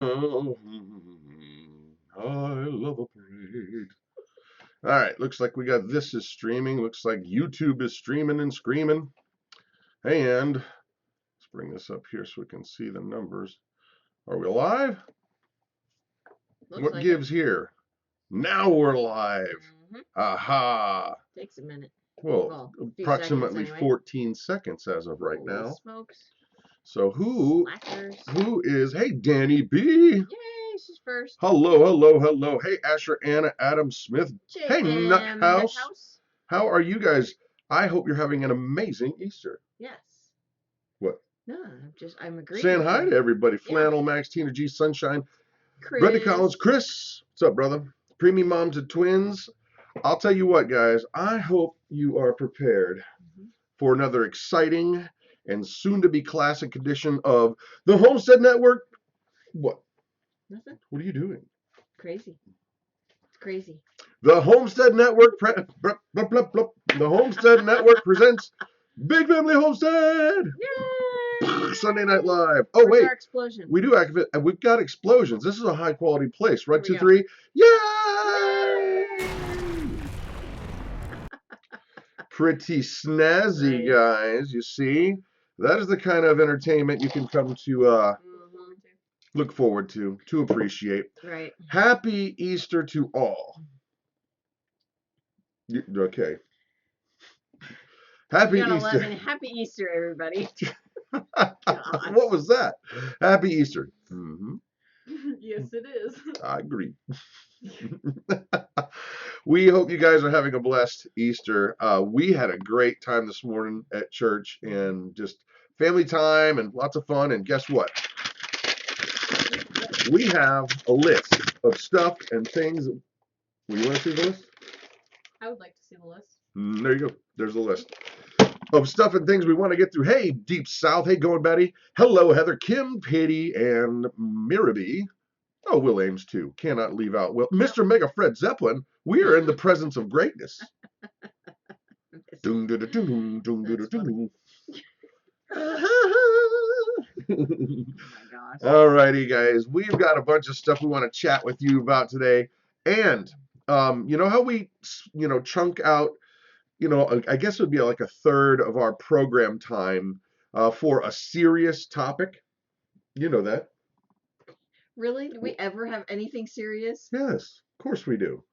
Oh, I love a parade. All right, looks like we got this is streaming. Looks like YouTube is streaming and screaming. And let's bring this up here so we can see the numbers. Are we live? Looks what like gives here? Now we're live. Aha. Takes a minute. Well, approximately seconds anyway. 14 seconds as of right Holy now. smokes. So who Slackers. is, hey, Danny B. Yay, she's first. Hello, hello, hello. Hey, Asher, Anna, Adam Smith. Hey, Nut House. How are you guys? I hope you're having an amazing Easter. Yes. What? No, I'm agreeing. Saying hi to everybody. Yeah. Flannel, Max, Tina G, Sunshine, Chris. Brenda Collins, Chris. What's up, brother? Preemie Moms and Twins. I'll tell you what, guys. I hope you are prepared for another exciting and soon-to-be classic edition of the Homestead Network. What? Nothing. What are you doing? Crazy. It's crazy. The Homestead Network the Homestead Network presents Big Family Homestead. Yay! Sunday Night Live. Oh, where's wait. Our explosion? We do activate. We've got explosions. This is a high quality place. Right, 2, 3. Yay! Pretty snazzy, guys. You see? That is the kind of entertainment you can come to look forward to appreciate. Right. Happy Easter to all. Okay. Happy Easter. Happy Easter, everybody. What was that? Happy Easter. Yes, it is. I agree. We hope you guys are having a blessed Easter. We had a great time this morning at church and just family time and lots of fun. And guess what? We have a list of stuff and things. Well, you want to see the list? I would like to see the list. There you go. There's a list of stuff and things we want to get through. Hey, Deep South. Hey, going Betty. Hello, Heather, Kim, Patty, and Miraby. Oh, Will Ames, too. Cannot leave out Will. Mr. Mega Fred Zeppelin. We are in the presence of greatness. All righty, guys. We've got a bunch of stuff we want to chat with you about today. And, you know how we, chunk out, I guess it would be like a third of our program time for a serious topic. You know that. Really? Do we ever have anything serious? Yes, of course we do.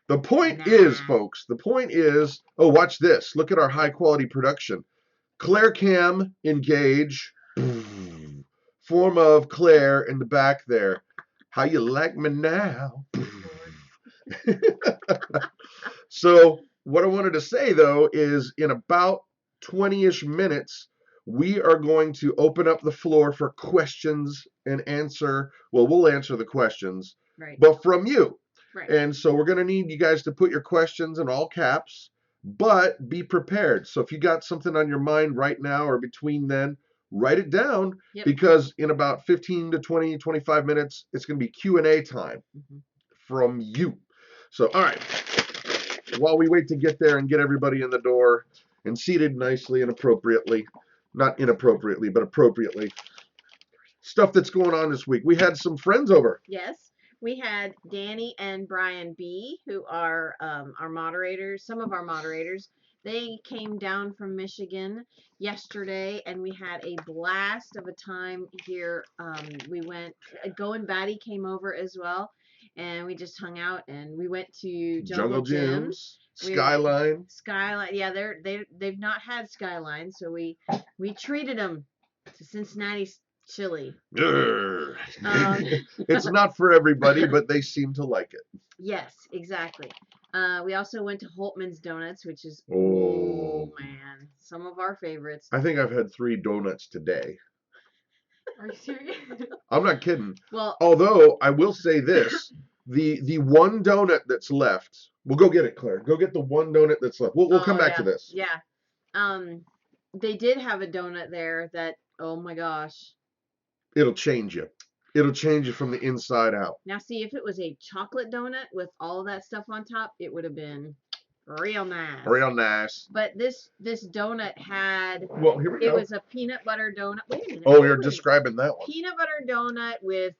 The point is, folks, oh, watch this. Look at our high quality production. Claire Cam, engage. Form of Claire in the back there. How you like me now? So what I wanted to say, though, is in about 20-ish minutes, we are going to open up the floor for questions and answer. Well, we'll answer the questions, right, but from you. Right. And so we're going to need you guys to put your questions in all caps, but be prepared. So if you got something on your mind right now or between then, write it down, because in about 15 to 20, 25 minutes, it's going to be Q&A time from you. So, all right. While we wait to get there and get everybody in the door and seated nicely and appropriately, not inappropriately, but appropriately, stuff that's going on this week. We had some friends over. Yes. We had Danny and Brian B., who are our moderators, some of our moderators. They came down from Michigan yesterday, and we had a blast of a time here. We went, Go and Batty came over as well, and we just hung out, and we went to Jungle Gyms. Skyline. Yeah, they've not had Skyline, so we treated them to Cincinnati chili. It's not for everybody, but they seem to like it. Yes, exactly. We also went to Holtman's Donuts, which is, oh man, some of our favorites. I think I've had 3 donuts today. Are you serious? I'm not kidding. Well, although I will say this, the one donut that's left, we'll go get it, Claire. Go get the one donut that's left. We'll come back to this. Yeah. They did have a donut there that, oh my gosh. It'll change you. It'll change you from the inside out. Now, see, if it was a chocolate donut with all of that stuff on top, it would have been real nice. Real nice. But this donut had, well, here we go. It was a peanut butter donut. Wait a minute. Oh, you're describing that one. Peanut butter donut with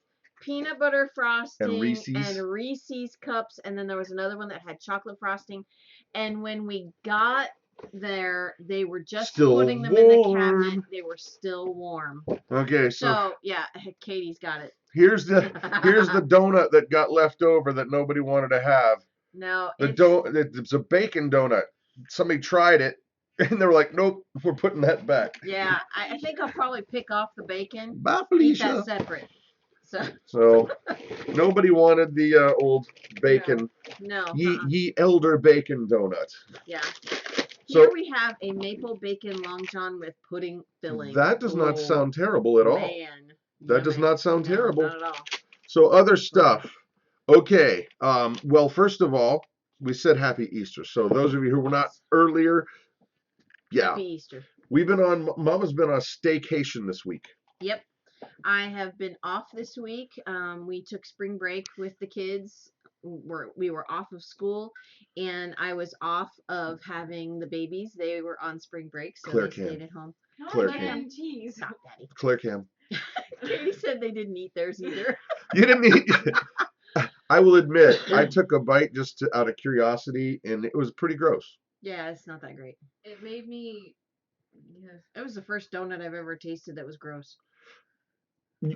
peanut butter frosting and Reese's cups, and then there was another one that had chocolate frosting. And when we got there, they were just still putting them warm. in the cabinet. They were still warm. Okay, so yeah, Katie's got it. Here's the donut that got left over that nobody wanted to have. No, it's a bacon donut. Somebody tried it and they were like, "Nope, we're putting that back." Yeah, I think I'll probably pick off the bacon. Bye, Felicia. Eat that separate. So nobody wanted the old bacon. No. Ye elder bacon donut. Yeah. So here we have a maple bacon long john with pudding filling. That does not sound terrible at all. Man. That does not sound terrible. Not at all. So other stuff. Okay. Well, first of all, we said Happy Easter. So those of you who were not earlier, yeah. Happy Easter. Mama's been on a staycation this week. Yep. I have been off this week. We took spring break with the kids. We were off of school, and I was off of having the babies. They were on spring break, so they stayed at home. Claire Cam. Stop, Daddy. Claire Cam. Katie said they didn't eat theirs either. You didn't eat. I will admit, I took a bite just out of curiosity, and it was pretty gross. Yeah, it's not that great. It made me. It was the first donut I've ever tasted that was gross.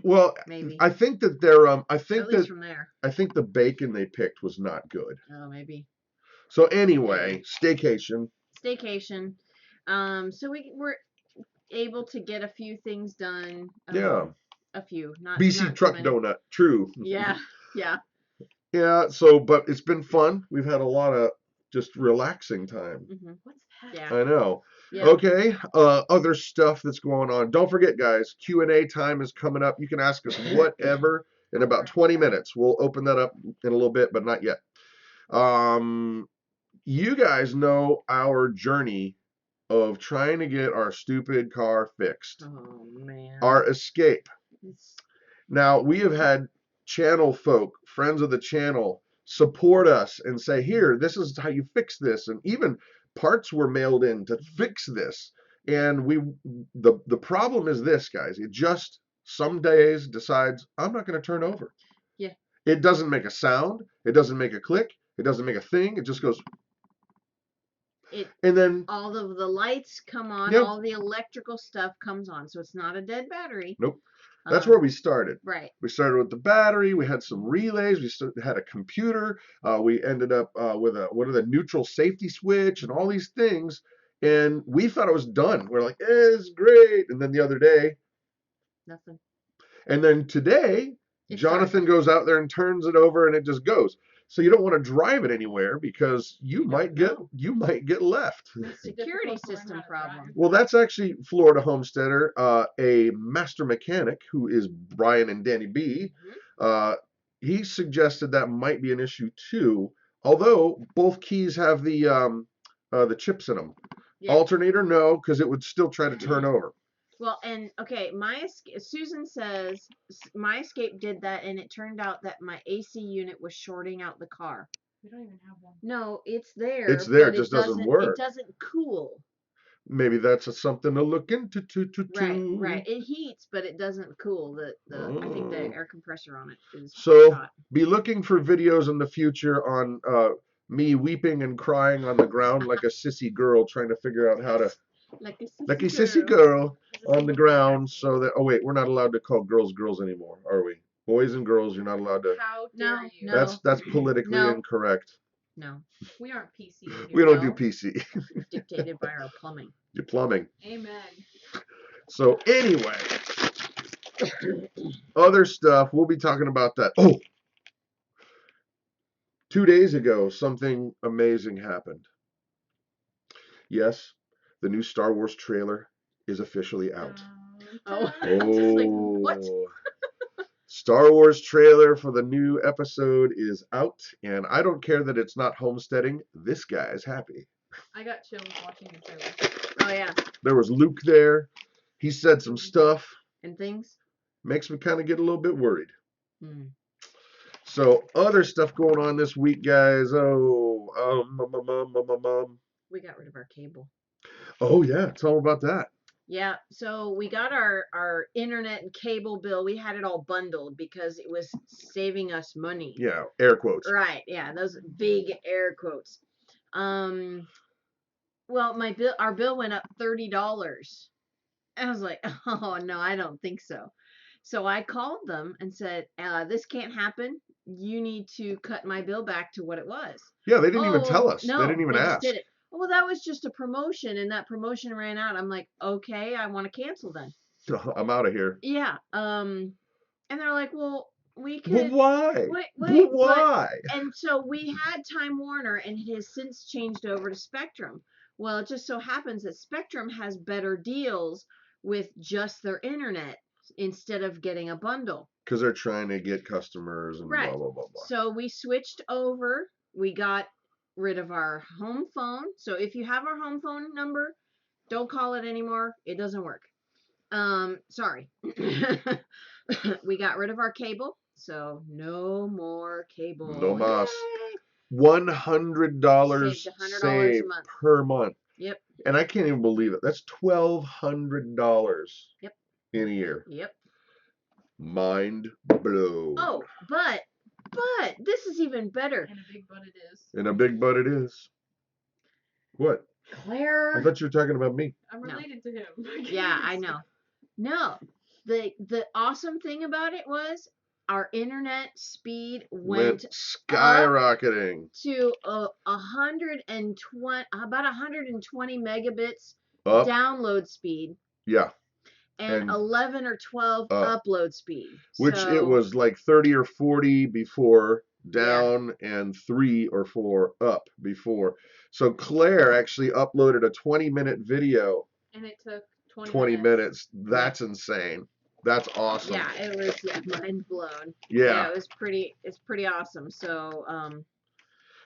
Well, maybe. I think that they're. I think at least from there. I think the bacon they picked was not good. Oh, maybe. So anyway, staycation. So we were able to get a few things done. Yeah. A few, not BC not truck donut. True. Yeah. Yeah. So, but it's been fun. We've had a lot of just relaxing time. Mm-hmm. What's that? Yeah. I know. Yeah. Okay. Other stuff that's going on. Don't forget, guys. Q&A time is coming up. You can ask us whatever in about 20 minutes. We'll open that up in a little bit, but not yet. You guys know our journey of trying to get our stupid car fixed. Oh man. Our escape. Now, we have had channel folk, friends of the channel, support us and say, here, this is how you fix this. And even parts were mailed in to fix this. And the problem is this, guys. It just some days decides, I'm not going to turn over. Yeah. It doesn't make a sound. It doesn't make a click. It doesn't make a thing. It just goes. And then all of the lights come on. Yep. All the electrical stuff comes on. So it's not a dead battery. Nope. That's where we started. Right. We started with the battery. We had some relays. We had a computer. We ended up with a neutral safety switch and all these things. And we thought it was done. We're like, it's great. And then the other day, nothing. And then today, Jonathan goes out there and turns it over, and it just goes. So you don't want to drive it anywhere because you might get left. Security system problem. Well, that's actually Florida Homesteader, a master mechanic who is Brian and Danny B. He suggested that might be an issue too. Although both keys have the chips in them. Yeah. Alternator, no, because it would still try to turn over. Well, and okay, Susan says my escape did that, and it turned out that my AC unit was shorting out the car. We don't even have one. No, it's there. It's there. It just doesn't work. It doesn't cool. Maybe that's something to look into. Right. It heats, but it doesn't cool. I think the air compressor on it is shot. Be looking for videos in the future on me weeping and crying on the ground like a sissy girl trying to figure out how to. Like a sissy girl on the ground, so that we're not allowed to call girls anymore, are we? Boys and girls, you're not allowed to. How dare you? That's politically incorrect. No, we aren't PC. We don't do PC. Dictated by our plumbing. Your plumbing. Amen. So anyway, other stuff we'll be talking about that. 2 days ago, something amazing happened. Yes. The new Star Wars trailer is officially out. Like, what? Star Wars trailer for the new episode is out, and I don't care that it's not homesteading. This guy is happy. I got chills watching the trailer. Oh, yeah. There was Luke there. He said some stuff. And things? Makes me kind of get a little bit worried. So, other stuff going on this week, guys. We got rid of our cable. Oh, yeah. Tell them about that. Yeah, so we got our internet and cable bill. We had it all bundled because it was saving us money. Yeah, air quotes. Right, yeah, those big air quotes. Well, our bill went up $30. I was like, oh no, I don't think so. So I called them and said, this can't happen. You need to cut my bill back to what it was. Yeah, they didn't even tell us. No, they didn't even they ask. just did it. Oh, well, that was just a promotion, and that promotion ran out. I'm like, okay, I want to cancel then. I'm out of here. Yeah. And they're like, well, we Well, could. why? Wait, why? And so we had Time Warner, and it has since changed over to Spectrum. Well, it just so happens that Spectrum has better deals with just their internet instead of getting a bundle. Because they're trying to get customers and blah, blah, blah, blah. So we switched over. We got rid of our home phone. So if you have our home phone number, don't call it anymore. It doesn't work. Sorry. We got rid of our cable. So no more cable. No mas. $100 saved per month. Yep. And I can't even believe it. That's $1,200 in a year. Yep. Mind blown. Oh, but this is even better. And a big butt it is. And a big butt it is. What? Claire. I thought you were talking about me. I'm related to him. Yeah, I know. No. The awesome thing about it was our internet speed went skyrocketing to 120, about 120 megabits up. Download speed. Yeah. And 11 or 12 upload speed. Which it was like 30 or 40 before down and 3 or 4 up before. So Claire actually uploaded a 20-minute video. And it took 20 minutes. That's insane. That's awesome. Yeah, it was mind blown. Yeah. It's pretty awesome. So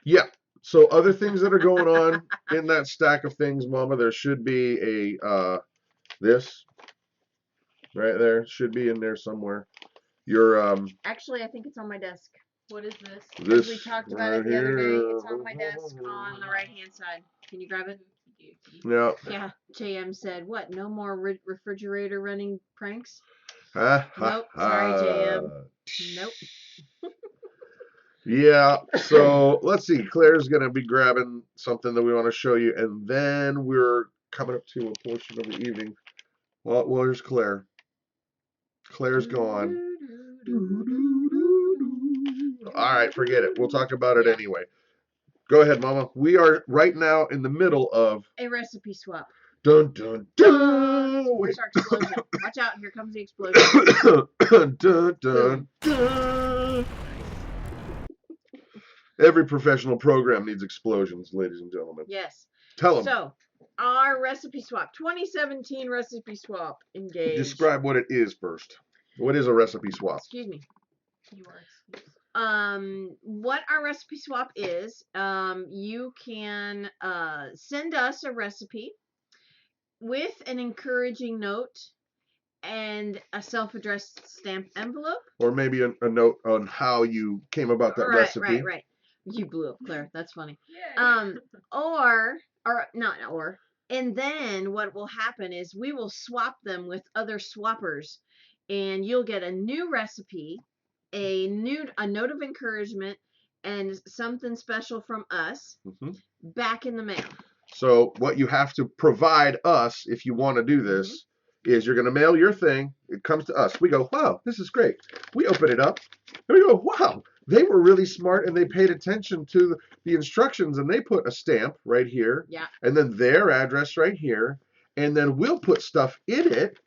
yeah. So other things that are going on in that stack of things, Mama, there should be a this right there. Should be in there somewhere. Your actually I think it's on my desk. What is this? This we talked about it the other day. It's on my desk on the right hand side. Can you grab it? Yeah. Yeah. JM said, what? No more refrigerator running pranks? Nope. Sorry, JM. Nope. Yeah. So let's see. Claire's going to be grabbing something that we want to show you. And then we're coming up to a portion of the evening. Well, where's Claire? Claire's gone. All right. Forget it. We'll talk about it anyway. Go ahead, Mama. We are right now in the middle of a recipe swap. Dun, dun, dun. Where's our explosion? Watch out. Here comes the explosion. Dun, dun, dun. Every professional program needs explosions, ladies and gentlemen. Yes. Tell them. So, our recipe swap. 2017 recipe swap. Engage. Describe what it is first. What is a recipe swap? Excuse me. You are excused. What our recipe swap is, you can send us a recipe with an encouraging note and a self-addressed stamped envelope. Or maybe a note on how you came about that recipe. Right. You blew up, Claire. That's funny. Yay. And then what will happen is we will swap them with other swappers, and you'll get a new recipe, a note of encouragement, and something special from us back in the mail. So what you have to provide us if you want to do this is you're going to mail your thing. It comes to us. We go, wow, this is great. We open it up and we go, wow, they were really smart and they paid attention to the instructions and they put a stamp right here. Yeah. And then their address right here. And then we'll put stuff in it,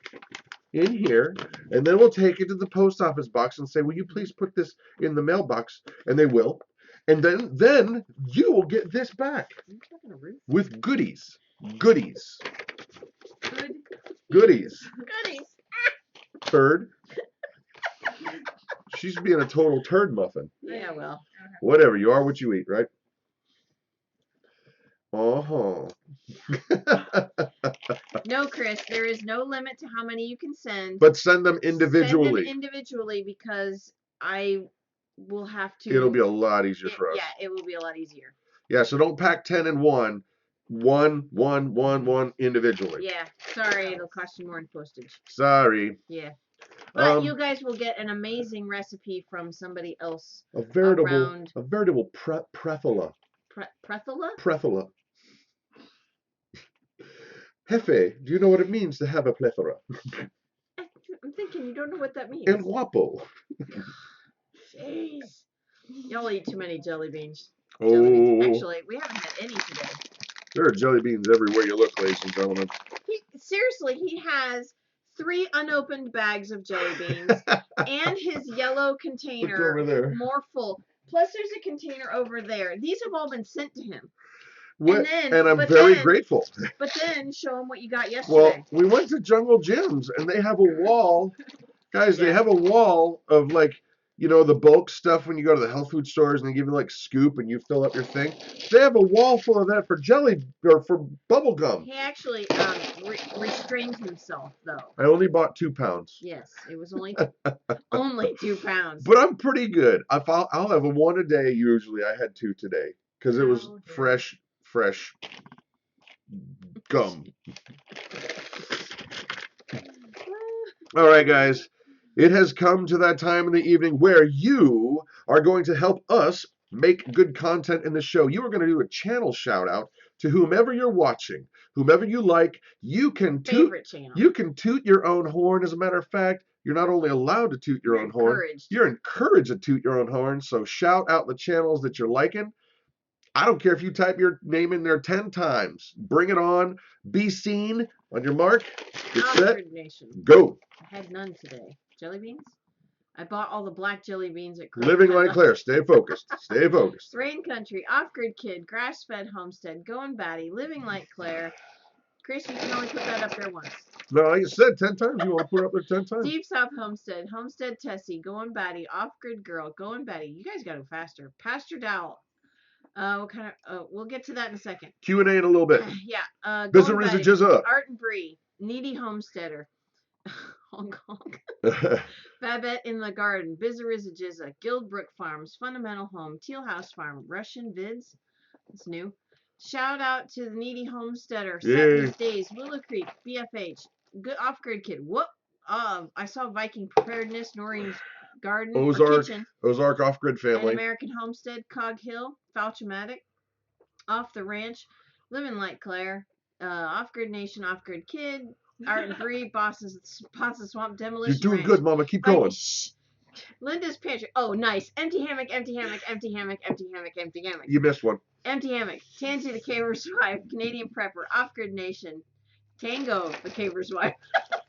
in here, and then we'll take it to the post office box and say, will you please put this in the mailbox? And they will. And then you will get this back with goodies. Goodies. Turd. She's being a total turd muffin. Yeah, well. Whatever. You are what you eat, right? No, Chris, there is no limit to how many you can send. But send them individually. Send them individually because I will have to. It'll be a lot easier for us. Yeah, it will be a lot easier. Yeah, so don't pack 10 in one one individually. Yeah. Sorry, it'll cost you more in postage. Sorry. Yeah. But you guys will get an amazing recipe from somebody else. A veritable prethula. Prethula? Prethula. Jefe, do you know what it means to have a plethora? I'm thinking you don't know what that means. El guapo. Jeez. Y'all eat too many jelly beans. Oh. Jelly beans. Actually, we haven't had any today. There are jelly beans everywhere you look, ladies and gentlemen. Seriously, he has 3 unopened bags of jelly beans and his yellow container over there. more full. Plus, there's a container over there. These have all been sent to him. What? And I'm very grateful. But then show him what you got yesterday. Well, we went to Jungle Gyms and they have a wall. Guys, they have a wall of like, you know, the bulk stuff when you go to the health food stores and they give you like scoop and you fill up your thing. They have a wall full of that for for bubble gum. He actually restrained himself though. I only bought 2 pounds. Yes, it was only only 2 pounds. But I'm pretty good. I'll have 1 a day usually. I had 2 today because it was fresh gum. All right, guys. It has come to that time in the evening where you are going to help us make good content in the show. You are going to do a channel shout out to whomever you're watching, whomever you like. You can toot your own horn. As a matter of fact, you're not only allowed to toot your own horn, you're encouraged to toot your own horn. So shout out the channels that you're liking. I don't care if you type your name in there 10 times. Bring it on. Be seen. On your mark. Get set. Nation. Go. I had none today. Jelly beans? I bought all the black jelly beans at Crochet. Living like Claire. Stay focused. Stay focused. Rain Country, Offgrid Kid, Grass-Fed Homestead, Going Batty, Living Like Claire. Chris, you can only put that up there once. No, like I said, 10 times. You want to put it up there 10 times. Deep South Homestead, Homestead Tessie, Going Batty, Offgrid Girl, Going Batty. You guys got to go faster. Pastor Dowell. We'll get to that in a second. Q&A in a little bit. Yeah. Bizarrizza Jizza. Art and Bree, Needy Homesteader. Hong Kong. Babette in the Garden, Bizarrizza Jizza, Guildbrook Farms, Fundamental Home, Teal House Farm, Russian Vids. It's new. Shout out to the Needy Homesteader, Seven Days, Willow Creek, BFH, Good Off-Grid Kid. Whoop. I saw Viking Preparedness, Noreen's Garden, Kitchen, Ozark Off-Grid Family, American Homestead, Cog Hill, Falchmatic, Off the Ranch, Living Like Claire, Off-Grid Nation, Off-Grid Kid, Art and Bree, Bosses Swamp, Demolition You're doing Ranch. good, Mama. Keep going. Linda's Pantry. Oh, nice. Empty hammock, empty hammock, empty hammock, empty hammock, empty hammock. You missed one. Empty hammock. Tansy the Caver's Wife, Canadian Prepper, Off-Grid Nation, Tango the Caver's Wife.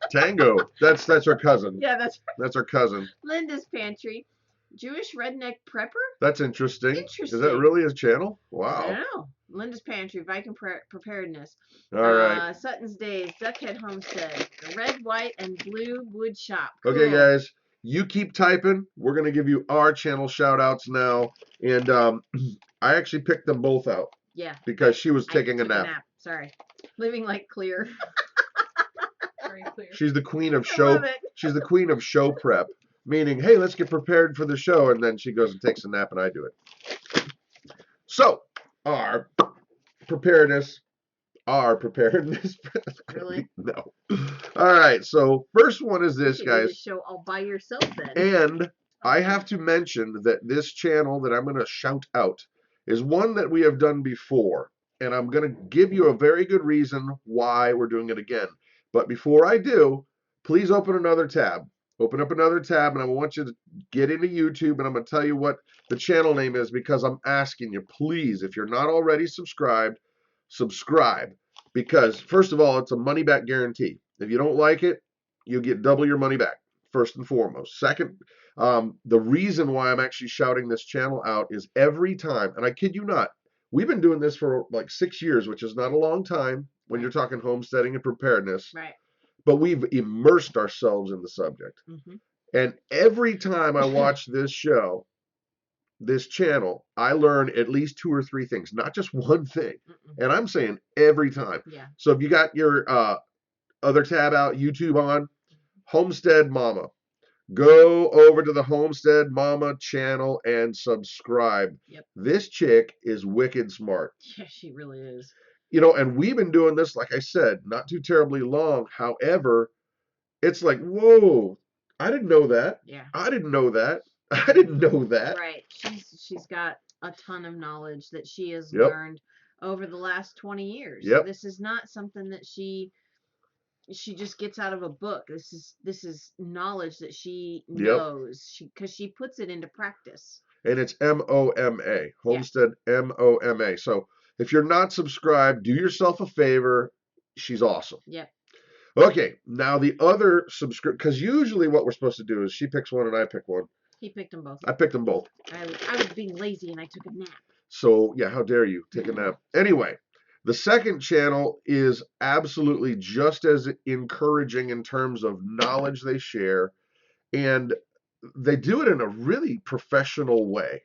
Tango. That's our cousin. Yeah, that's our cousin. Linda's Pantry, Jewish Redneck Prepper. That's interesting. Is that really his channel? Wow. I don't know. Linda's Pantry, Viking Preparedness. All right. Sutton's Days, Duckhead Homestead, Red, White, and Blue Wood Shop. Cool. Okay, guys. You keep typing. We're going to give you our channel shout outs now. And I actually picked them both out. Yeah. Because she was taking a nap. Sorry. Living Like Clear. Very clear. She's the queen of show. She's the queen of show prep. Meaning, hey, let's get prepared for the show. And then she goes and takes a nap and I do it. So, our preparedness. Really? No. All right. So first one is this, guys. Show all by yourself then. And I have to mention that this channel that I'm going to shout out is one that we have done before. And I'm going to give you a very good reason why we're doing it again. But before I do, please open another tab. Open up another tab, and I want you to get into YouTube, and I'm going to tell you what the channel name is because I'm asking you, please, if you're not already subscribed, subscribe. Because, first of all, it's a money-back guarantee. If you don't like it, you'll get double your money back, first and foremost. Second, the reason why I'm actually shouting this channel out is every time, and I kid you not, we've been doing this for like 6 years, which is not a long time when you're talking homesteading and preparedness. Right. But we've immersed ourselves in the subject. Mm-hmm. And every time I watch this show, this channel, I learn at least 2 or 3 things, not just one thing. Mm-mm. And I'm saying every time. Yeah. So if you got your other tab out, YouTube on, Homestead Mama, go over to the Homestead Mama channel and subscribe. Yep. This chick is wicked smart. Yeah, she really is. You know, and we've been doing this, like I said, not too terribly long. However, it's like, whoa, I didn't know that. Yeah. I didn't know that. I didn't know that. Right. She's got a ton of knowledge that she has Yep. learned over the last 20 years. Yep. This is not something that she just gets out of a book. This is knowledge that she knows. Because she puts it into practice. And it's MOMA, Homestead MOMA. So if you're not subscribed, do yourself a favor. She's awesome. Yep. Okay, now the other subscribe, because usually what we're supposed to do is she picks one and I pick one. He picked them both. I picked them both. I was being lazy and I took a nap. So yeah, how dare you take a nap? Anyway, the second channel is absolutely just as encouraging in terms of knowledge they share, and they do it in a really professional way.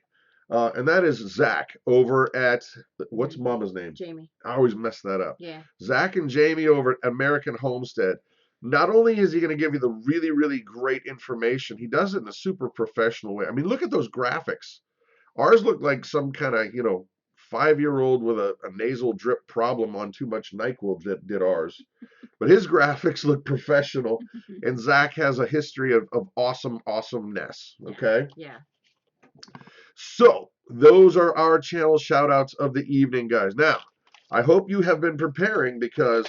And that is Zach over at, what's Mama's name? Jamie. I always mess that up. Yeah. Zach and Jamie over at American Homestead. Not only is he going to give you the really, really great information, he does it in a super professional way. I mean, look at those graphics. Ours look like some kind of, 5-year-old with a nasal drip problem on too much NyQuil did ours. But his graphics look professional, and Zach has a history of awesomeness. Okay? Yeah. So, those are our channel shout-outs of the evening, guys. Now, I hope you have been preparing because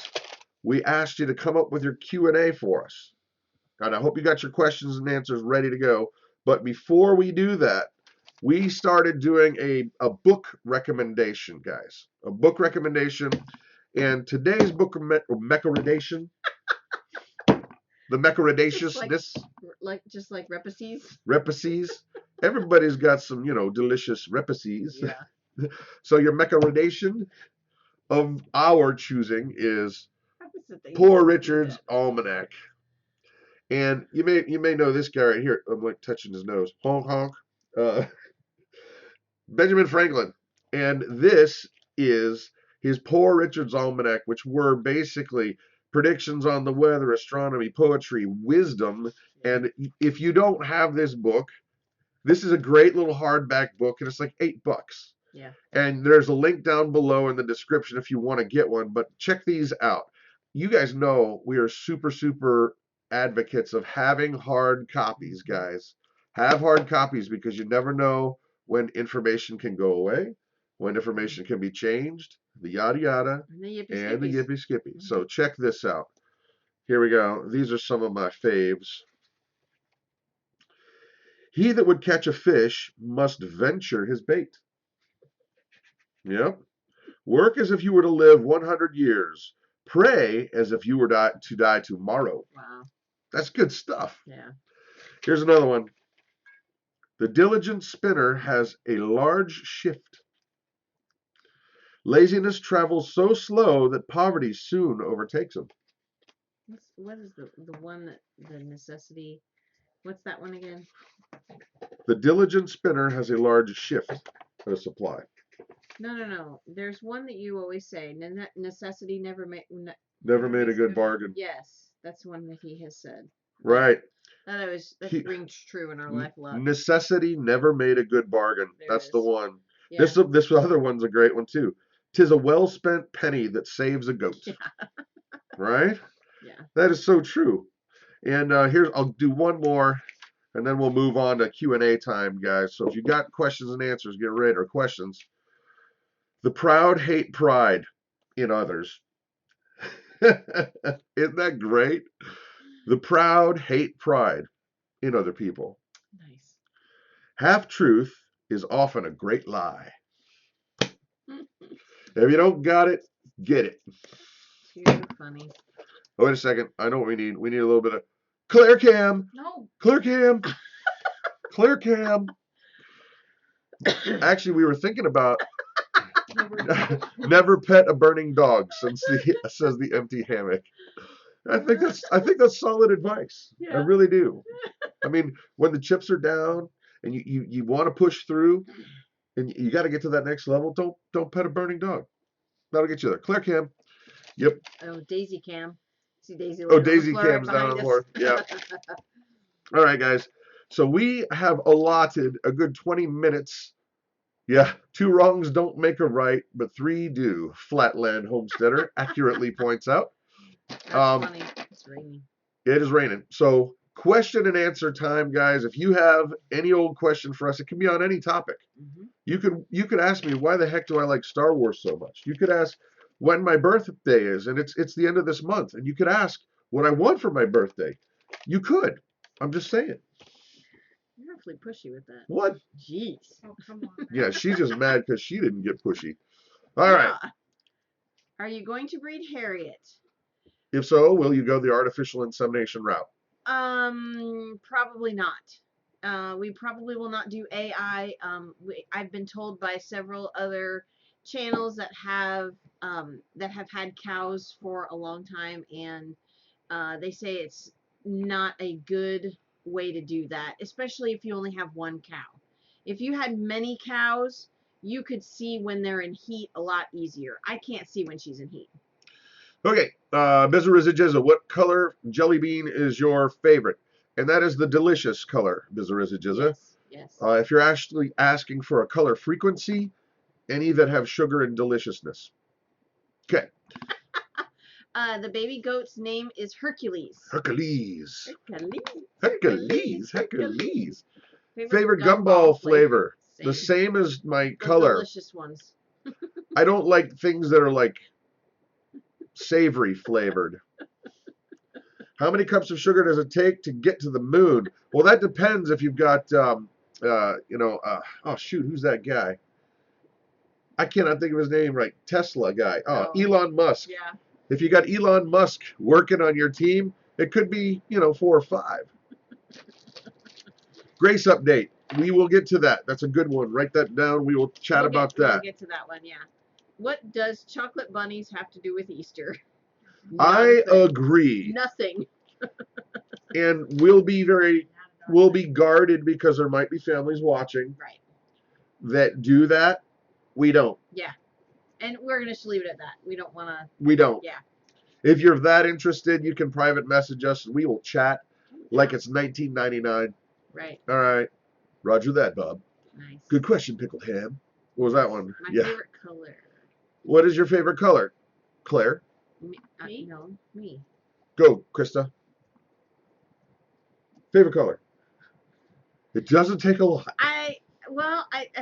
we asked you to come up with your Q&A for us. And I hope you got your questions and answers ready to go. But before we do that, we started doing a book recommendation, guys. A book recommendation. And today's book recommendation, the meccoradaciousness. Just like repices. Repices. Everybody's got some, delicious repices. Yeah. So your meccoradation of our choosing is Poor Richard's Almanac. And you may know this guy right here. I'm like touching his nose. Honk honk. Benjamin Franklin. And this is his Poor Richard's Almanac, which were basically predictions on the weather, astronomy, poetry, wisdom. And if you don't have this book, this is a great little hardback book, and it's like $8. Yeah. And there's a link down below in the description if you want to get one. But check these out. You guys know we are super, super advocates of having hard copies, guys. Have hard copies because you never know when information can go away, when information can be changed, the yada yada, and the yippee skippy. So check this out. Here we go. These are some of my faves. He that would catch a fish must venture his bait. Yep. Work as if you were to live 100 years. Pray as if you were to die tomorrow. Wow. That's good stuff. Yeah. Here's another one. The diligent spinner has a large shift. Laziness travels so slow that poverty soon overtakes him. What is the one that the necessity? What's that one again? The diligent spinner has a large shift of supply. No. There's one that you always say. Necessity never made a good bargain. Yes, that's one that he has said. Right. That rings true in our life a lot. Necessity never made a good bargain. That's the one. Yeah. This other one's a great one too. 'Tis a well-spent penny that saves a goat. Yeah. Right? Yeah. That is so true. And I'll do one more, and then we'll move on to Q&A time, guys. So if you got questions and answers, get ready, or questions. The proud hate pride in others. Isn't that great? The proud hate pride in other people. Nice. Half truth is often a great lie. If you don't got it, get it. You're funny. Oh, wait a second. I know what we need. We need a little bit of clear cam. No. Clear cam. Clear cam. Actually, we were thinking about never pet a burning dog says the empty hammock. I think that's solid advice. Yeah. I really do. I mean, when the chips are down and you want to push through and you got to get to that next level, don't pet a burning dog. That'll get you there. Clear cam. Yep. Oh, Daisy cam. See Daisy. Oh, Daisy cam's down on the floor. Yeah. All right, guys. So we have allotted a good 20 minutes Yeah, 2 wrongs don't make a right, but 3 do. Flatland Homesteader accurately points out. That's Um, funny. It's raining. It is raining. So question and answer time, guys. If you have any old question for us, it can be on any topic. Mm-hmm. You could ask me, why the heck do I like Star Wars so much? You could ask when my birthday is, and it's the end of this month, and you could ask what I want for my birthday. You could. I'm just saying. You're awfully pushy with that. What? Jeez. Oh, come on. Yeah, she's just mad because she didn't get pushy. All right. Yeah. Are you going to breed Harriet? If so, will you go the artificial insemination route? Probably not. We probably will not do AI. I've been told by several other channels that have had cows for a long time, and they say it's not a good way to do that, especially if you only have one cow. If you had many cows, you could see when they're in heat a lot easier. I can't see when she's in heat. Okay, Bizarrizza, what color jelly bean is your favorite? And that is the delicious color, Bizarrizza. Yes. Yes. If you're actually asking for a color frequency, any that have sugar and deliciousness. Okay. The baby goat's name is Hercules. Hercules. Hercules. Hercules. Favorite gumball flavor. Same. The same as my The color. delicious ones. I don't like things that are like savory flavored. How many cups of sugar does it take to get to the moon? Well, that depends if you've got, oh shoot, who's that guy? I cannot think of his name right. Tesla guy. Oh, Elon Musk. Yeah. If you got Elon Musk working on your team, it could be, 4 or 5. Grace update. We will get to that. That's a good one. Write that down. We will chat about that. We'll get to that one, yeah. What does chocolate bunnies have to do with Easter? I agree. Nothing. And we'll be guarded because there might be families watching. Right. That do that. We don't. Yeah. And we're going to leave it at that. We don't want to. We don't. Yeah. If you're that interested, you can private message us. We will chat like it's 1999. Right. All right. Roger that, Bob. Nice. Good question, Pickled Ham. What was that one? My favorite color. What is your favorite color? Claire? Me? No, me. Go, Krista. Favorite color? It doesn't take a lot. I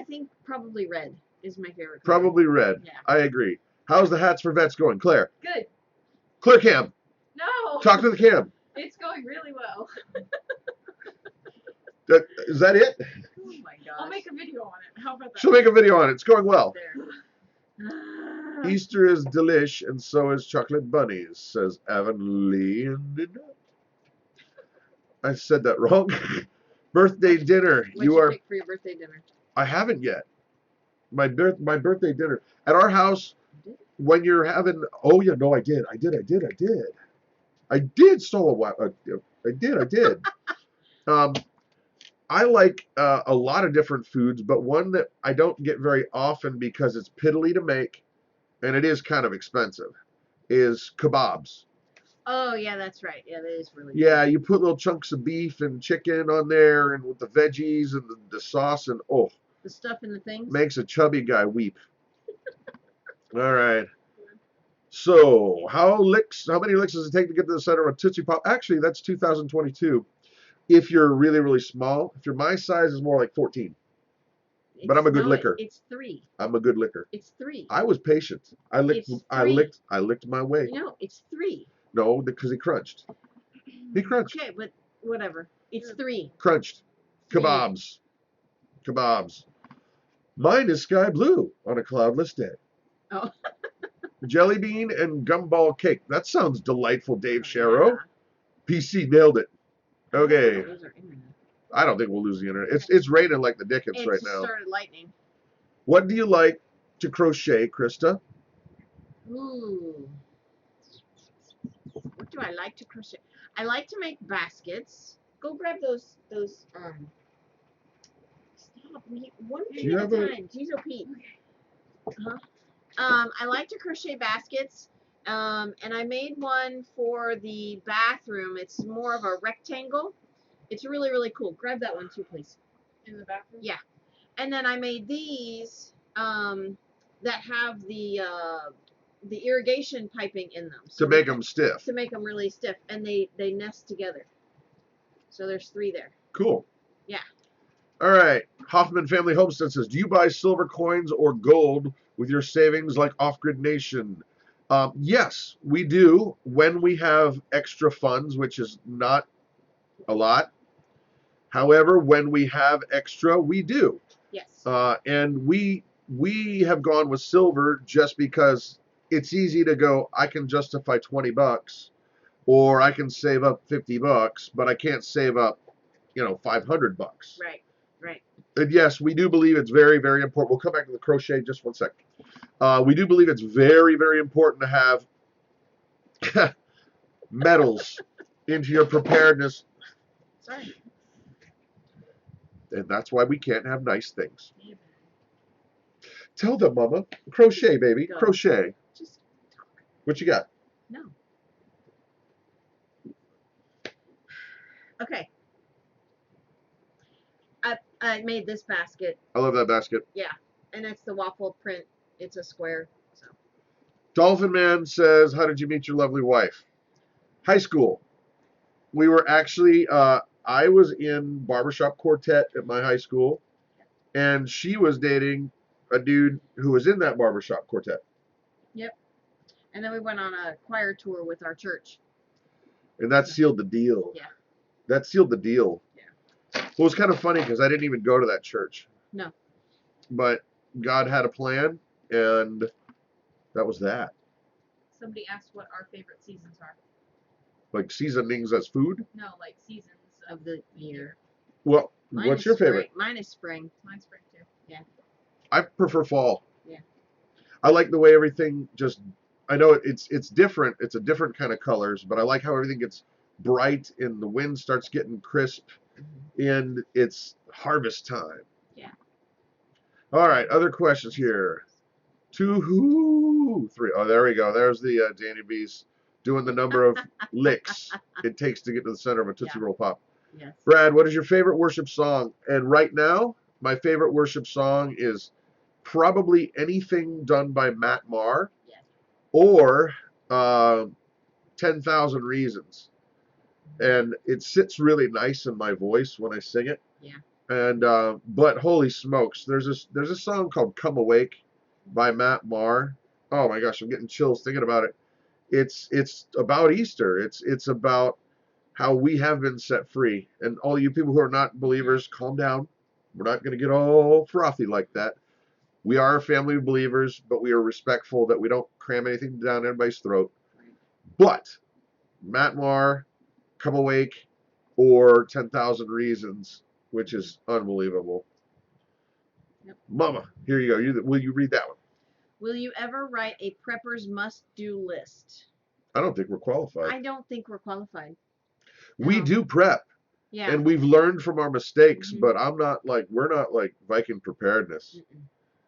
think probably red is my favorite color. Probably red. Yeah. I agree. How's the Hats for Vets going? Claire? Good. Claire Cam. No. Talk to the cam. It's going really well. Is that it? Oh my gosh. I'll make a video on it. How about that? She'll make a video on it. It's going well. There. Easter is delish, and so is chocolate bunnies, says Avonlea. I said that wrong. Birthday dinner. What'd you pick for your birthday dinner? I haven't yet. My birthday dinner at our house. When you're having, oh yeah, no, I did. I did solo. I did. I like a lot of different foods, but one that I don't get very often because it's piddly to make, and it is kind of expensive, is kebabs. Oh yeah, that's right. Yeah, that is really. Yeah, you put little chunks of beef and chicken on there, and with the veggies and the sauce, and the stuff in the things makes a chubby guy weep. All right. So, how many licks does it take to get to the center of a Tootsie Pop? Actually, that's 2022. If you're really, really small. If you're my size, is more like 14. But I'm a good licker. It's 3. I'm a good licker. It's 3. I was patient. I licked my way. No, it's 3. No, because he crunched. He crunched. Okay, but whatever. It's 3. Crunched. Kebabs. Kebabs. Mine is sky blue on a cloudless day. Oh. Jelly bean and gumball cake. That sounds delightful, Dave Sharrow. Yeah. PC nailed it. Okay. I I don't think we'll lose the internet. It's raining like the dickens right now. It started lightning. What do you like to crochet, Krista? Ooh. What do I like to crochet? I like to make baskets. Go grab those stop. One thing at a time. Jeez, oh Pete. I like to crochet baskets. And I made one for the bathroom. It's more of a rectangle. It's really, really cool. Grab that one too, please. In the bathroom? Yeah. And then I made these that have the irrigation piping in them. So to make them stiff. To make them really stiff. And they nest together. So there's 3 there. Cool. Yeah. All right. Hoffman Family Homestead says, do you buy silver coins or gold with your savings like Offgrid Nation? Yes, we do when we have extra funds, which is not a lot. However, when we have extra, we do. Yes. And we have gone with silver just because it's easy to go, I can justify $20 or I can save up $50, but I can't save up, $500. Right. Right. And yes, we do believe it's very, very important. We'll come back to the crochet just one second. We do believe it's very, very important to have metals into your preparedness. Sorry. And that's why we can't have nice things. Tell them, Mama. Crochet, baby. Go. Crochet. Just talk. What you got? No. Okay. I made this basket. I love that basket. Yeah. And it's the waffle print. It's a square. So. Dolphin Man says, how did you meet your lovely wife? High school. We were actually, I was in barbershop quartet at my high school, and she was dating a dude who was in that barbershop quartet. Yep. And then we went on a choir tour with our church. And that sealed the deal. Yeah. That sealed the deal. Yeah. Well, it was kind of funny because I didn't even go to that church. No. But God had a plan, and that was that. Somebody asked what our favorite seasons are. Like seasonings as food? No, like seasons Of the year. Well, Mine what's is your spring. favorite? Mine is spring. Mine's spring too. Yeah. I prefer fall. Yeah. I like the way everything just, I know it's different. It's a different kind of colors, but I like how everything gets bright and the wind starts getting crisp and it's harvest time. Yeah. All right, other questions here. 2, 3. Oh, there we go. There's the Danny B's doing the number of licks it takes to get to the center of a Tootsie Roll Pop. Yes. Brad, what is your favorite worship song? And right now, my favorite worship song is probably anything done by Matt Maher or 10,000 Reasons. And it sits really nice in my voice when I sing it. Yeah. And but holy smokes, there's a song called Come Awake by Matt Maher. Oh my gosh, I'm getting chills thinking about it. It's about Easter. It's about how we have been set free. And all you people who are not believers, calm down. We're not going to get all frothy like that. We are a family of believers, but we are respectful that we don't cram anything down anybody's throat. But Matt Maher, Come Awake, or 10,000 Reasons, which is unbelievable. Yep. Mama, here you go. Will you read that one? Will you ever write a prepper's must-do list? I don't think we're qualified. I don't think we're qualified. We No. do prep. Yeah. And we've learned from our mistakes, Mhm. but we're not like Viking preparedness.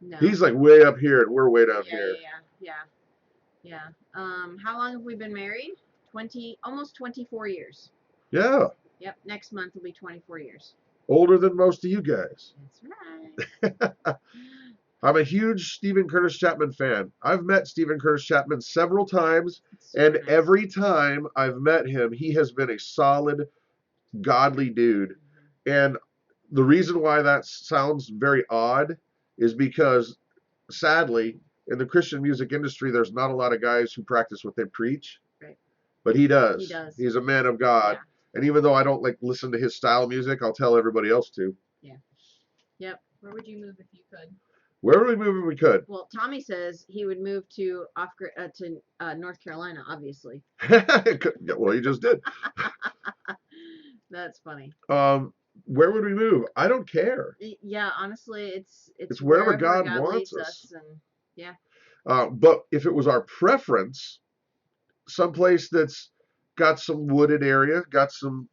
No. He's like way up here and we're way down here. Yeah. How long have we been married? Almost 24 years. Yeah. Yep. Next month will be 24 years. Older than most of you guys. That's right. I'm a huge Stephen Curtis Chapman fan. I've met Stephen Curtis Chapman several times, Super and nice. every time I've met him, he has been a solid, godly dude. And the reason why that sounds very odd is because, sadly, in the Christian music industry, there's not a lot of guys who practice what they preach. Right. But he does. He does. He's a man of God. Yeah. And even though I don't listen to his style of music, I'll tell everybody else to. Yeah. Yep. Where would you move if you could? Where would we move if we could? Well, Tommy says he would move to North Carolina, obviously. Well, he just did. That's funny. Where would we move? I don't care. Yeah, honestly, it's wherever God wants leads us. And yeah. But if it was our preference, someplace that's got some wooded area, got some,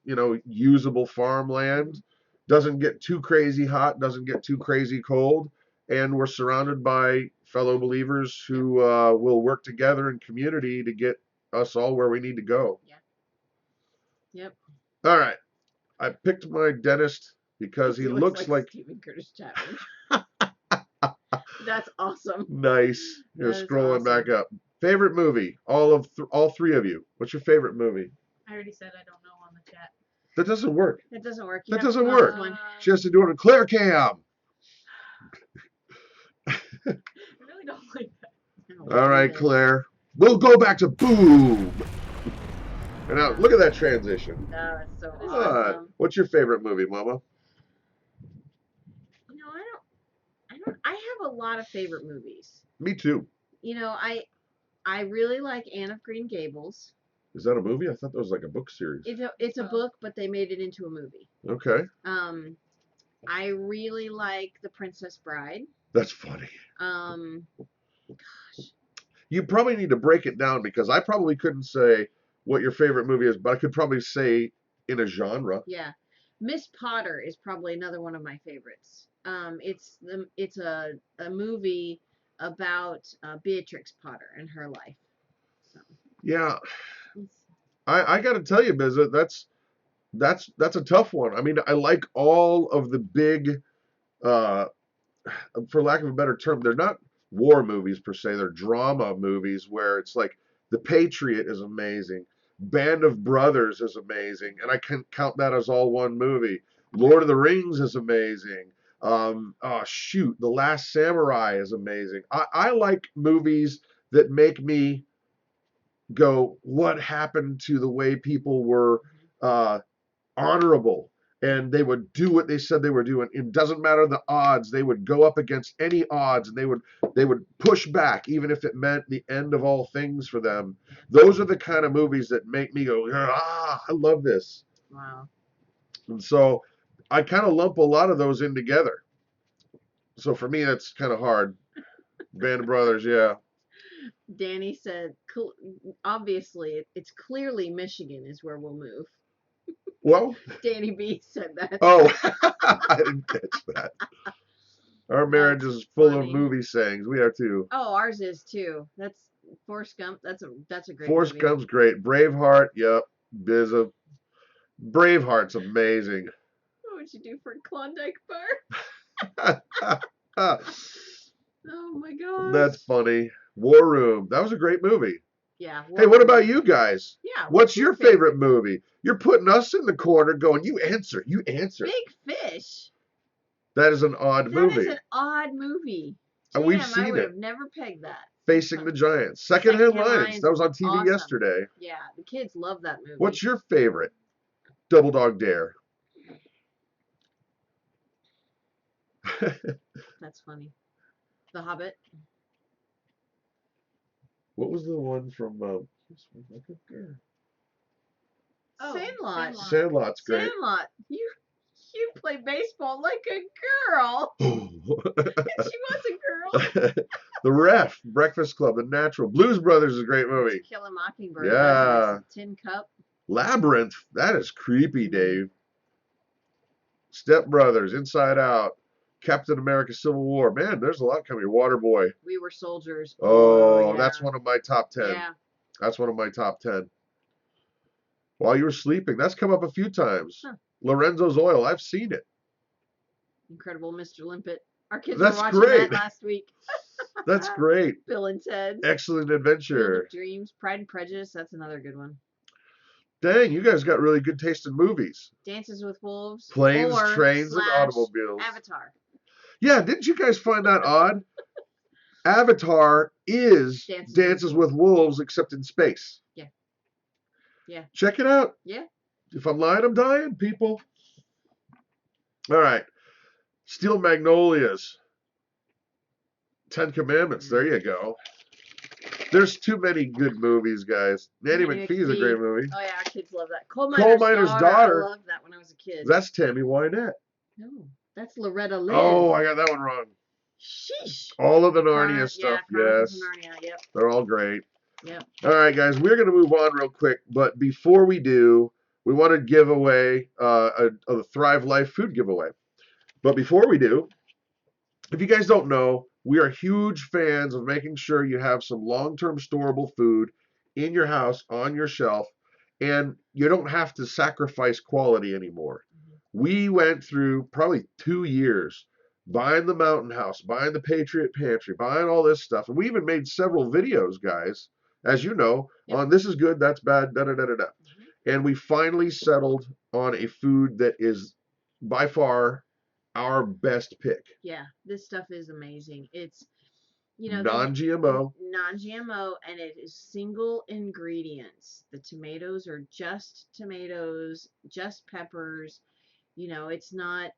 usable farmland, doesn't get too crazy hot, doesn't get too crazy cold, and we're surrounded by fellow believers who will work together in community to get us all where we need to go. Yeah. Yep. All right. I picked my dentist because he looks like Stephen Curtis Chapman. That's awesome. Nice. You're That is scrolling back awesome. up. Favorite movie? All three of you. What's your favorite movie? I already said I don't know on the chat. That doesn't work. It doesn't work. That have to doesn't come up work. with one. She has to do it on Claire Cam. I really don't like that. I don't All like right, it. Claire. We'll go back to boom. And now look at that transition. Oh, that's so What? awesome. What's your favorite movie, Mama? You know, I have a lot of favorite movies. Me too. You know, I really like Anne of Green Gables. Is that a movie? I thought that was like a book series. It's a book, but they made it into a movie. Okay. I really like The Princess Bride. That's funny. Gosh. You probably need to break it down because I probably couldn't say what your favorite movie is, but I could probably say in a genre. Yeah. Miss Potter is probably another one of my favorites. It's a movie about Beatrix Potter and her life. So. Yeah. I got to tell you, Bizza, that's a tough one. I mean, I like all of the big, for lack of a better term, they're not war movies per se. They're drama movies where it's like The Patriot is amazing. Band of Brothers is amazing. And I can count that as all one movie. Lord of the Rings is amazing. The Last Samurai is amazing. I like movies that make me go, what happened to the way people were honorable, and they would do what they said they were doing. It doesn't matter the odds. They would go up against any odds, and they would push back even if it meant the end of all things for them. Those are the kind of movies that make me go, I love this. Wow. And so I kind of lump a lot of those in together. So for me, that's kind of hard. Band of Brothers, yeah. Danny said, obviously, it's clearly Michigan is where we'll move. Well, Danny B said that. Oh, I didn't catch that. Our marriage is full funny. of movie sayings. We are too. Oh, ours is too. That's Forrest Gump. That's a great Forrest movie. Gump's great. Braveheart, yep. Braveheart's amazing. What would you do for Klondike Bar? Oh my gosh. That's funny. War Room. That was a great movie. Yeah. Hey, what about you guys? Yeah. What's your favorite movie? You're putting us in the corner going, you answer. Big Fish. That is an odd movie. That is an odd movie. And we've Damn, seen I would it. have never pegged that. Facing the Giants. Secondhand Secondhand Lions. That was on TV awesome. yesterday. Yeah, the kids love that movie. What's your favorite? Double Dog Dare. That's funny. The Hobbit. What was the one from Sandlot. Sandlot's great. Sandlot. You play baseball like a girl. She was a girl. The Ref, Breakfast Club, The Natural. Blues Brothers is a great movie. To Kill a Mockingbird. Yeah. Nice. Tin Cup. Labyrinth, that is creepy, Dave. Step Brothers, Inside Out, Captain America Civil War. Man, there's a lot coming. Waterboy. We Were Soldiers. Oh, yeah. that's one of my top 10. Yeah. That's one of my top 10. While you were sleeping, that's come up a few times. Huh. Lorenzo's Oil, I've seen it. Incredible Mr. Limpet. Our kids That's were watching great. that last week. That's great. Bill and Ted. Excellent Field Adventure. of Dreams. Pride and Prejudice. That's another good one. Dang, you guys got really good taste in movies. Dances with Wolves. Planes, or Trains, and / Automobiles. Avatar. Yeah, didn't you guys find that odd? Avatar is Dances with Wolves, except in space. Yeah. Yeah. Check it out. Yeah. If I'm lying, I'm dying, people. All right. Steel Magnolias. 10 Commandments. There you go. There's too many good movies, guys. Nanny McPhee is a great movie. Oh, yeah. Our kids love that. Coal Miner's Daughter. I loved that when I was a kid. That's Tammy Wynette. No. That's Loretta Lynn. Oh, I got that one wrong. Sheesh. All of the Narnia stuff, Chronicles yes. of Narnia, yep. They're all great. Yep. All right, guys, we're going to move on real quick. But before we do, we want to give away a Thrive Life food giveaway. But before we do, if you guys don't know, we are huge fans of making sure you have some long-term storable food in your house, on your shelf, and you don't have to sacrifice quality anymore. We went through probably 2 years buying the mountain house, buying the Patriot Pantry, buying all this stuff. And we even made several videos, guys, as you know, on this is good, that's bad, da da da da da. And we finally settled on a food that is by far our best pick. Yeah, this stuff is amazing. It's, non-GMO. Non-GMO, and it is single ingredients. The tomatoes are just tomatoes, just peppers. It's not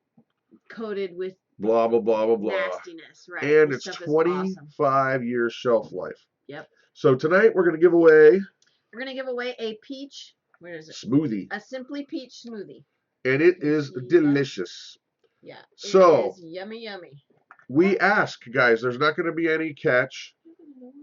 coated with blah blah blah blah blah nastiness, right? And this it's 25 years shelf life. Yep. So tonight we're going to give away a peach, where is it? Smoothie. A Simply Peach smoothie. And it is delicious. Yeah. So it is yummy, yummy. We ask, guys, there's not going to be any catch.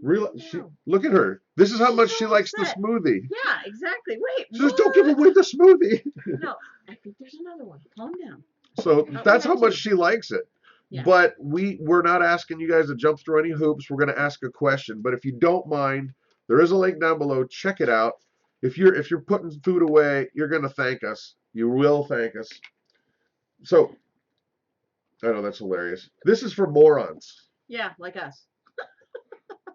Look at her. This is how much she likes the smoothie. Yeah, exactly. Wait. Just don't give away the smoothie. No, I think there's another one. Calm down. So that's how much she likes it. Yeah. But we're not asking you guys to jump through any hoops. We're going to ask a question. But if you don't mind, there is a link down below. Check it out. If you're putting food away, you're going to thank us. You will thank us. So, I know that's hilarious. This is for morons. Yeah, like us.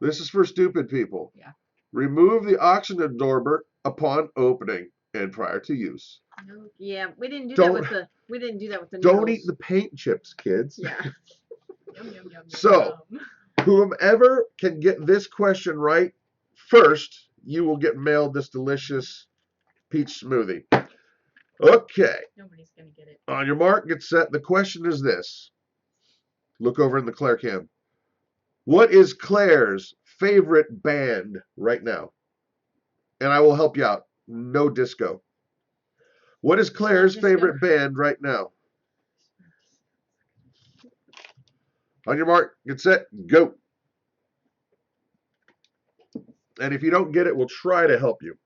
This is for stupid people. Yeah. Remove the oxygen absorber upon opening and prior to use. Yeah, we didn't do that with the noodles. Don't eat the paint chips, kids. Yeah. Yum, yum, yum, So, whomever can get this question right first, you will get mailed this delicious peach smoothie. Okay. Nobody's gonna get it. On your mark, get set. The question is this. Look over in the Claire cam. What is Claire's favorite band right now? And I will help you out. No disco. What is Claire's favorite band right now? On your mark, get set, go. And if you don't get it, we'll try to help you.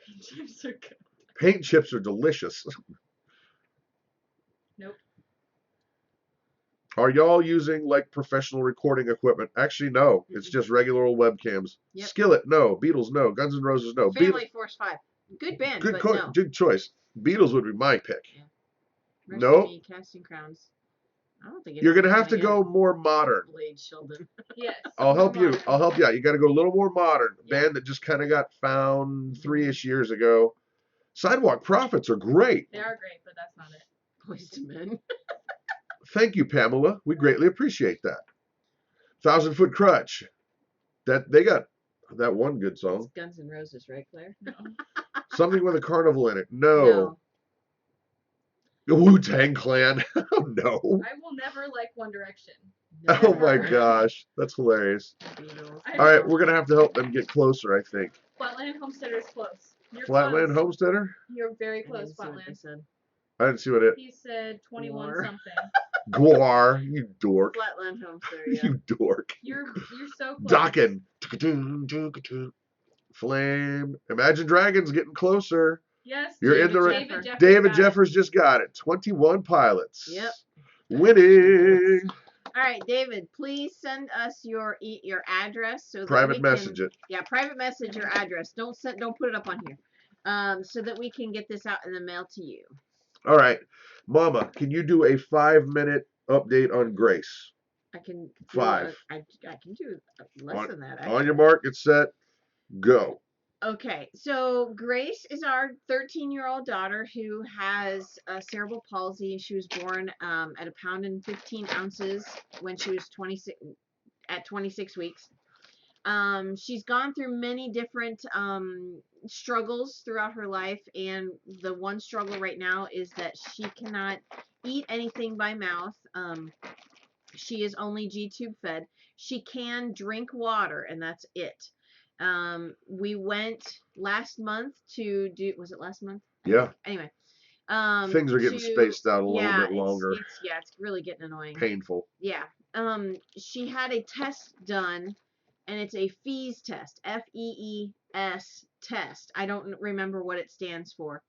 Paint chips are good. Paint chips are delicious. Nope. Are y'all using like professional recording equipment? Actually, no. It's just regular old webcams. Yep. Skillet, no. Beatles, no. Guns N' Roses, no. Family Force 5. Good band, but no. Good choice. Beatles would be my pick. Yeah. No. Casting Crowns. I don't think you're gonna have to go more modern. Blade Sheldon. Yes. I'll help you. I'll help you out. You got to go a little more modern. Band that just kind of got found 3-ish years ago. Sidewalk Prophets are great. They are great, but that's not it. Boys to Men. Thank you, Pamela. We greatly appreciate that. 1,000 Foot Crutch. That they got that one good song. It's Guns N' Roses, right, Claire? No. Something with a carnival in it. No. Wu-Tang Clan. Oh, no. I will never like One Direction. Never. Oh my gosh. That's hilarious. All right, we're going to have to help them get closer, I think. Flatland Homesteader is close. You're Flatland close. Homesteader? You're very close, Flatland. I didn't see what it. He said 21 something. Guar, you dork. Flatland Homesteader, yeah. You dork. You're so close. Docking. Flame. Imagine Dragons getting closer. Yes. You're in the David Jeffers just got it. 21 pilots. Yep. Winning. All right, David, please send us your address so that private message it. Yeah, private message your address. Don't put it up on here. So that we can get this out in the mail to you. All right. Mama, can you do a 5-minute update on Grace? I can do 5. I can do less than that. On your mark, get set, go. Okay, so Grace is our 13-year-old daughter who has cerebral palsy. She was born at 1 pound and 15 ounces when she was 26 weeks. She's gone through many different struggles throughout her life, and the one struggle right now is that she cannot eat anything by mouth. She is only G-tube fed. She can drink water, and that's it. We went last month to do, was it last month? Yeah. Anyway. Things are getting spaced out a little bit longer. It's really getting annoying. Painful. Yeah. She had a test done, and it's a FEES test. F-E-E-S test. I don't remember what it stands for.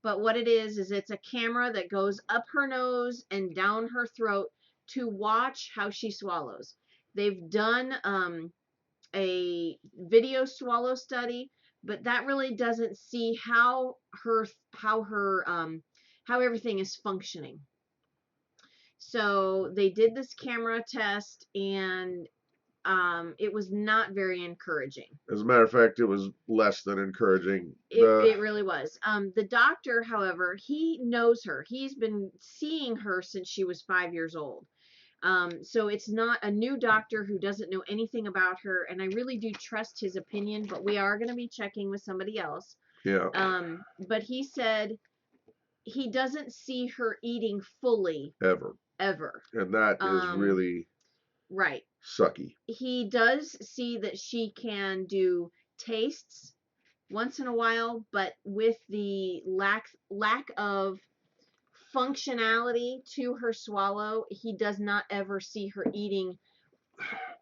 But what it is it's a camera that goes up her nose and down her throat to watch how she swallows. They've done a video swallow study, but that really doesn't see how her how everything is functioning. So they did this camera test, and it was not very encouraging. As a matter of fact, it was less than encouraging. It really was. The doctor, however, he knows her. He's been seeing her since she was 5 years old. So it's not a new doctor who doesn't know anything about her, and I really do trust his opinion, but we are going to be checking with somebody else. Yeah. But he said he doesn't see her eating fully Ever. And that is really right. Sucky. He does see that she can do tastes once in a while, but with the lack of functionality to her swallow, he does not ever see her eating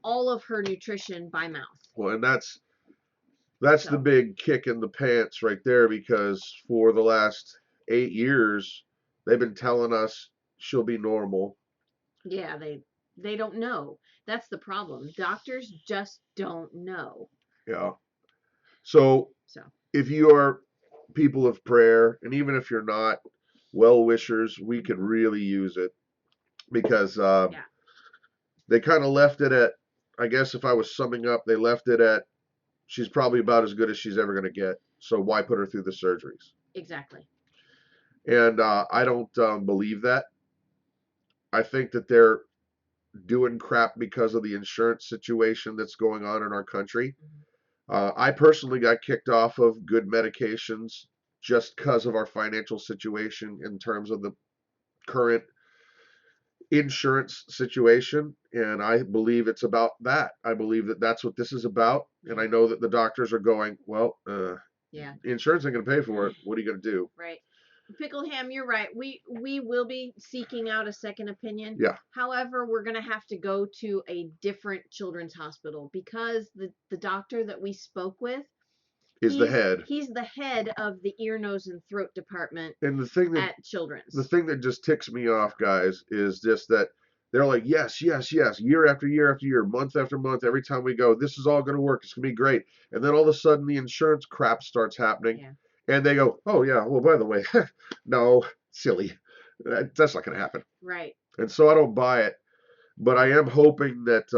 all of her nutrition by mouth. Well, and that's the big kick in the pants right there, because for the last 8 years they've been telling us she'll be normal. Yeah, they don't know. That's the problem. Doctors just don't know. Yeah. So if you are people of prayer, and even if you're not, well-wishers, we could really use it, because they kind of left it at, I guess if I was summing up, they left it at, she's probably about as good as she's ever going to get. So why put her through the surgeries? Exactly. And I don't believe that. I think that they're doing crap because of the insurance situation that's going on in our country. I personally got kicked off of good medications just because of our financial situation in terms of the current insurance situation, and I believe it's about that. I believe that that's what this is about, and I know that the doctors are going, well, insurance ain't going to pay for it. What are you going to do? Right. Pickleham, you're right. We will be seeking out a second opinion. Yeah. However, we're going to have to go to a different children's hospital, because the doctor that we spoke with is the head. He's the head of the ear, nose, and throat department and the thing that, at Children's. The thing that just ticks me off, guys, is just that they're like, yes, yes, yes, year after year after year, month after month, every time we go, this is all going to work. It's going to be great. And then all of a sudden the insurance crap starts happening. Yeah. And they go, oh, yeah, well, by the way, no, silly. That's not going to happen. Right. And so I don't buy it. But I am hoping that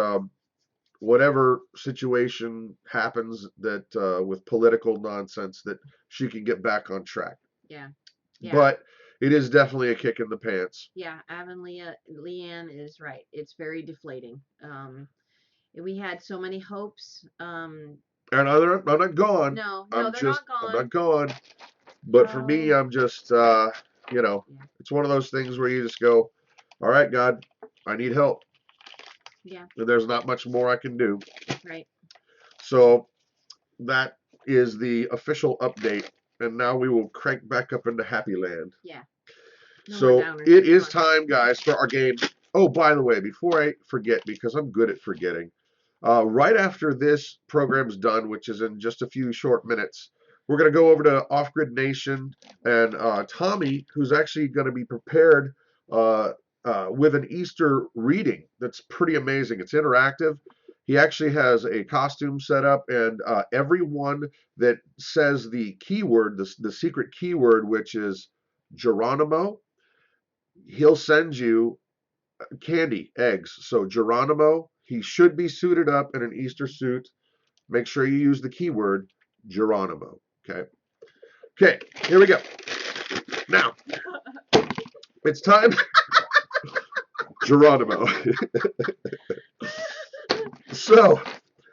whatever situation happens, that with political nonsense, that she can get back on track. Yeah. But it is definitely a kick in the pants. Yeah, Leanne is right. It's very deflating. We had so many hopes. And I'm not gone. No, they're not gone. I'm not gone. But for me, I'm just, it's one of those things where you just go, all right, God, I need help. Yeah. And there's not much more I can do. Right. So that is the official update. And now we will crank back up into Happy Land. Yeah. So it is time, guys, for our game. Oh, by the way, before I forget, because I'm good at forgetting, right after this program's done, which is in just a few short minutes, we're going to go over to Offgrid Nation, and Tommy, who's actually going to be prepared with an Easter reading that's pretty amazing. It's interactive. He actually has a costume set up, and everyone that says the keyword, the secret keyword, which is Geronimo, he'll send you candy, eggs. So Geronimo, he should be suited up in an Easter suit. Make sure you use the keyword Geronimo. Okay. Okay, here we go. Now, it's time. Geronimo. So,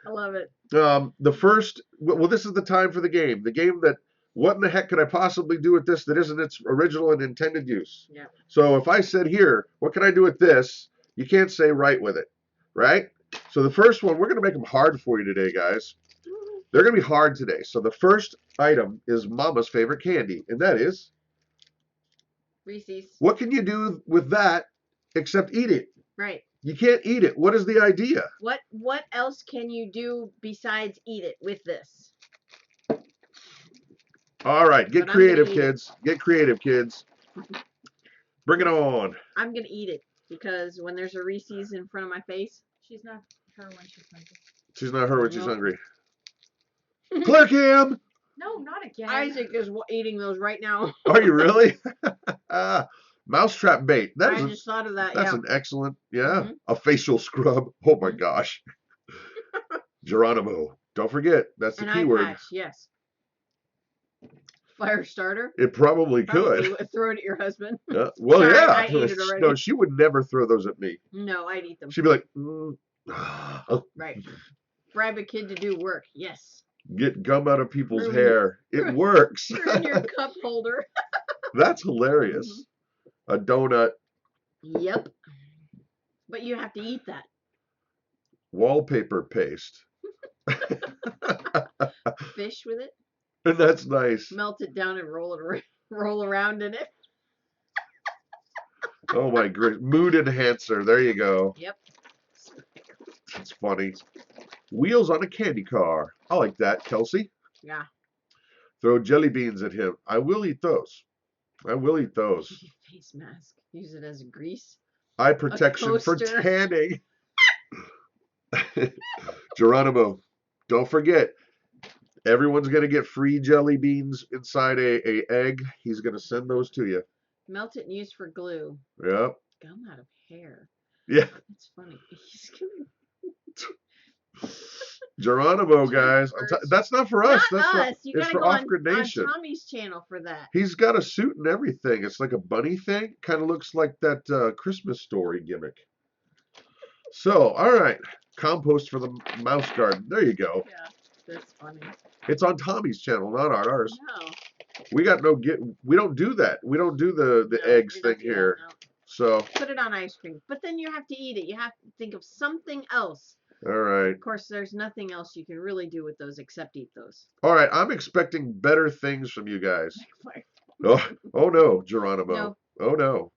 I love it. The first, well, this is the time for the game. The game that, what in the heck could I possibly do with this that isn't its original and intended use? Yeah. So if I said here, what can I do with this? You can't say right with it, right? So the first one, we're going to make them hard for you today, guys. They're going to be hard today. So the first item is Mama's favorite candy, and that is? Reese's. What can you do with that except eat it? Right. You can't eat it. What is the idea? What else can you do besides eat it with this? All right, get creative, kids. Get creative, kids. Bring it on. I'm going to eat it, because when there's a Reese's in front of my face, she's not her when she's hungry. She's not her when she's hungry. Clear cam! No, not again. Isaac is eating those right now. Are you really? Mousetrap bait. I just thought of that. That's Yeah. an excellent, a facial scrub. Oh my gosh. Geronimo. Don't forget, that's the An eye keyword. patch, yes. Fire starter. It probably could. Throw it at your husband. Well, Sorry, yeah. I ate it already. No, she would never throw those at me. No, I'd eat them. She'd be like, Right. Bribe a kid to do work. Yes. Get gum out of people's hair. It works. You're in your cup holder. That's hilarious. A donut. Yep. But you have to eat that. Wallpaper paste. Fish with it. And that's nice. Melt it down and roll around in it. Oh my great mood enhancer. There you go. Yep. That's funny. Wheels on a candy car. I like that, Kelsey. Yeah. Throw jelly beans at him. I will eat those. I will eat those. Face mask. Use it as grease. Eye protection for tanning. Geronimo, don't forget. Everyone's going to get free jelly beans inside a egg. He's going to send those to you. Melt it and use for glue. Yep. Gum out of hair. Yeah. That's funny. He's gonna... Geronimo, guys. That's not for us. Not That's us. it's for Offgrid Nation. On Tommy's channel for that. He's got a suit and everything. It's like a bunny thing. Kind of looks like that Christmas story gimmick. So, all right. Compost for the mouse garden. There you go. Yeah, that's funny. It's on Tommy's channel, not ours. No. We don't do that. We don't do the eggs thing here. No. So put it on ice cream. But then you have to eat it. You have to think of something else. All right. Of course, there's nothing else you can really do with those except eat those. All right. I'm expecting better things from you guys. Oh no, Geronimo. No. Oh no.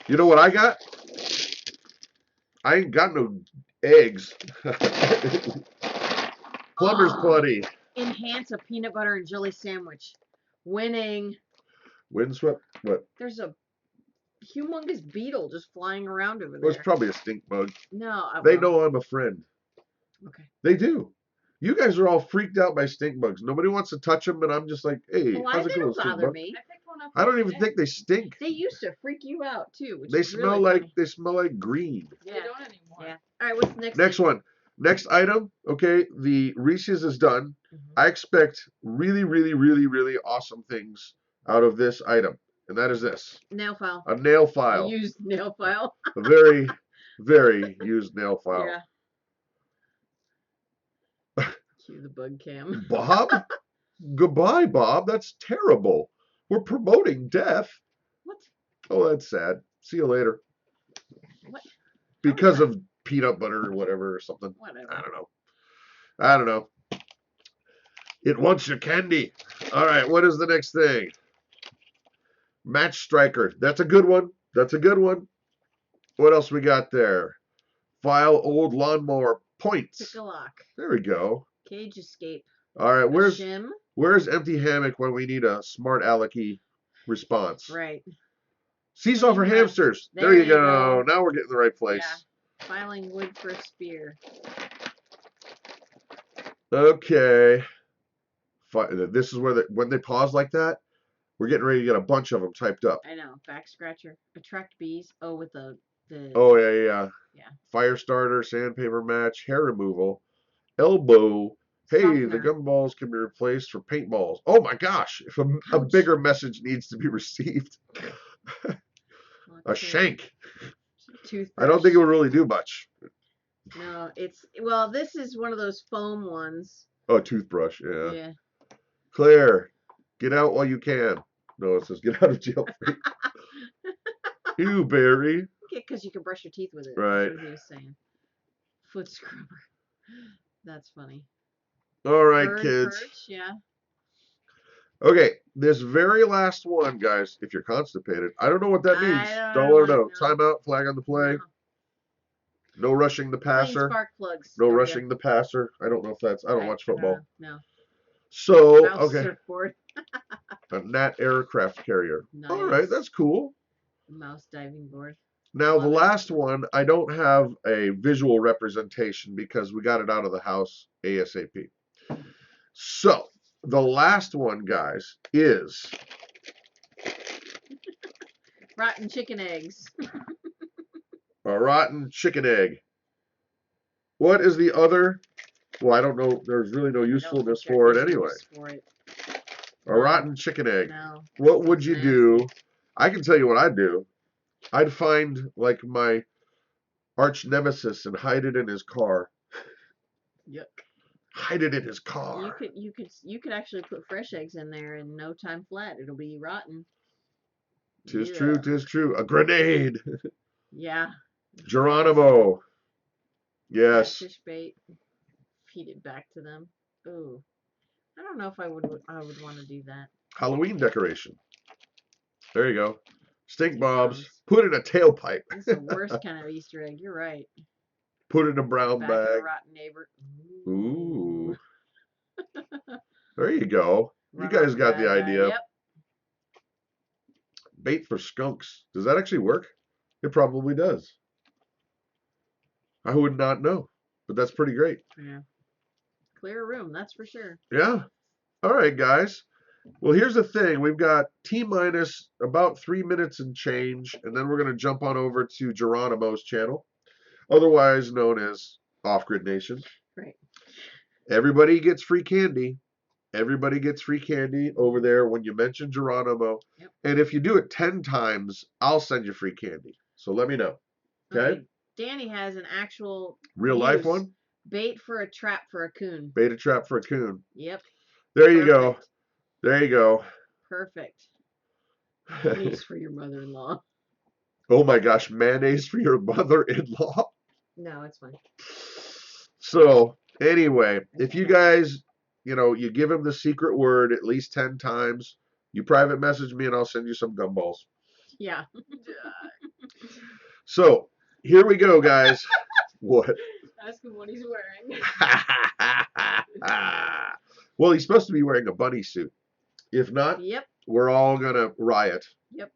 You know what I got? I ain't got no eggs. Plumber's putty. Enhance a peanut butter and jelly sandwich. Winning. Windswept? What? There's a humongous beetle just flying around over there. Well, it's probably a stink bug. No. They know I'm a friend. Okay. They do. You guys are all freaked out by stink bugs. Nobody wants to touch them, and I'm just like, hey, how's it going, stink bug? Me. I don't even think they stink. They used to freak you out too. They smell like green. Yeah. They don't anymore. Yeah. All right. What's the next? Next one. Next item. Okay, the Reese's is done. I expect really, really, really, really awesome things out of this item, and that is this. Nail file. A nail file. A used nail file. A very, very used nail file. Yeah. Cue the bug cam. Bob? Goodbye, Bob. That's terrible. We're promoting death. What? Oh, that's sad. See you later. What? Because of peanut butter or whatever or something. Whatever. I don't know. It wants your candy. All right, what is the next thing? Match striker. That's a good one. That's a good one. What else we got there? File old lawnmower points. Pick a lock. There we go. Cage escape. All right, Shim. where's empty hammock when we need a smart alecky response? Right. Seesaw for hamsters. There you go. Now we're getting the right place. Yeah. Filing wood for a spear. Okay. This is where when they pause like that, we're getting ready to get a bunch of them typed up. I know. Back scratcher. Attract bees. Oh, with the. Oh yeah. Yeah. Fire starter, sandpaper match, hair removal, elbow. Hey, Softener. the gumballs can be replaced for paintballs. Oh my gosh! If a bigger message needs to be received, a shank. Toothbrush. I don't think it would really do much. No, this is one of those foam ones. Oh, toothbrush. Yeah. Yeah. Claire, get out while you can. No, it says get out of jail free. Ew, Barry. Because you can brush your teeth with it. Right. That's what he was saying. Foot scrubber. That's funny. All right, Bird kids. perch, yeah. Okay, this very last one, guys, if you're constipated, I don't know what that means. Don't let know. Timeout, flag on the play. No rushing the passer. Spark plugs. No rushing the passer. I don't know if that's, I don't watch football. No. So, Mouse okay. surfboard. A Nat aircraft carrier. Nice. All right, that's cool. Mouse diving board. Now, the last one, I don't have a visual representation because we got it out of the house ASAP. So, the last one, guys, is rotten chicken eggs. a rotten chicken egg. What is the other? Well, I don't know. There's really no usefulness for it anyway. A rotten chicken egg. No. What would you do? I can tell you what I'd do. I'd find like my arch nemesis and hide it in his car. Yep. Hide it in his car. You could actually put fresh eggs in there in no time flat. It'll be rotten. Tis true, tis true. A grenade. Yeah. Geronimo. Yes. Fish bait. Feed it back to them. Ooh. I don't know if I would want to do that. Halloween decoration. There you go. Stink bobs. Put in a tailpipe. It's the worst kind of Easter egg. You're right. Put in a brown Back bag. of a rotten neighbor. Ooh. There you go. You guys got the idea. Yep. Bait for skunks. Does that actually work? It probably does. I would not know, but that's pretty great. Yeah. Clear room, that's for sure. Yeah. All right, guys. Well, here's the thing. We've got T-minus about 3 minutes and change, and then we're going to jump on over to Geronimo's channel, otherwise known as Offgrid Nation. Right. Everybody gets free candy. Everybody gets free candy over there when you mention Geronimo. Yep. And if you do it 10 times, I'll send you free candy. So let me know. Okay? Danny has an actual real life one. Bait for a trap for a coon. Bait a trap for a coon. Yep. There you go. There you go. Perfect. Mayonnaise for your mother-in-law. Oh my gosh, mayonnaise for your mother-in-law? No, it's fine. So, anyway, if you guys, you give him the secret word at least 10 times, you private message me and I'll send you some gumballs. Yeah. So, here we go, guys. What? Ask him what he's wearing. Well, he's supposed to be wearing a bunny suit. If not, yep, we're all going to riot. Yep.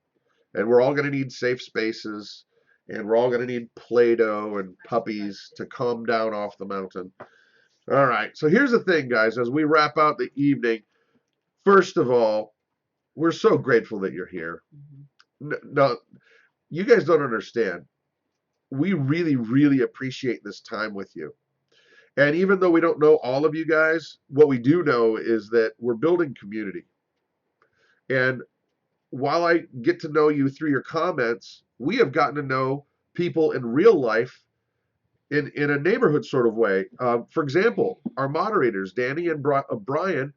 And we're all going to need safe spaces. And we're all going to need Play-Doh and puppies to calm down off the mountain. All right. So here's the thing, guys. As we wrap out the evening, first of all, we're so grateful that you're here. Mm-hmm. No, you guys don't understand. We really, really appreciate this time with you. And even though we don't know all of you guys, what we do know is that we're building community. And while I get to know you through your comments, we have gotten to know people in real life in a neighborhood sort of way. For example, our moderators, Danny and Brian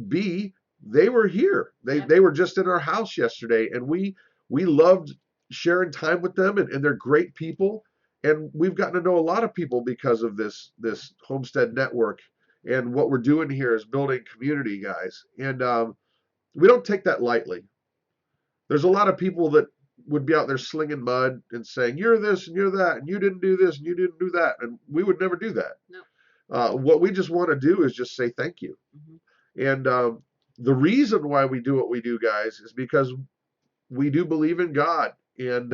B, they were here. They were just in our house yesterday, and we loved sharing time with them, and they're great people. And we've gotten to know a lot of people because of this homestead network. And what we're doing here is building community, guys. And we don't take that lightly. There's a lot of people that would be out there slinging mud and saying, you're this and you're that, and you didn't do this and you didn't do that. And we would never do that. No. What we just want to do is just say thank you. Mm-hmm. And the reason why we do what we do, guys, is because we do believe in God. And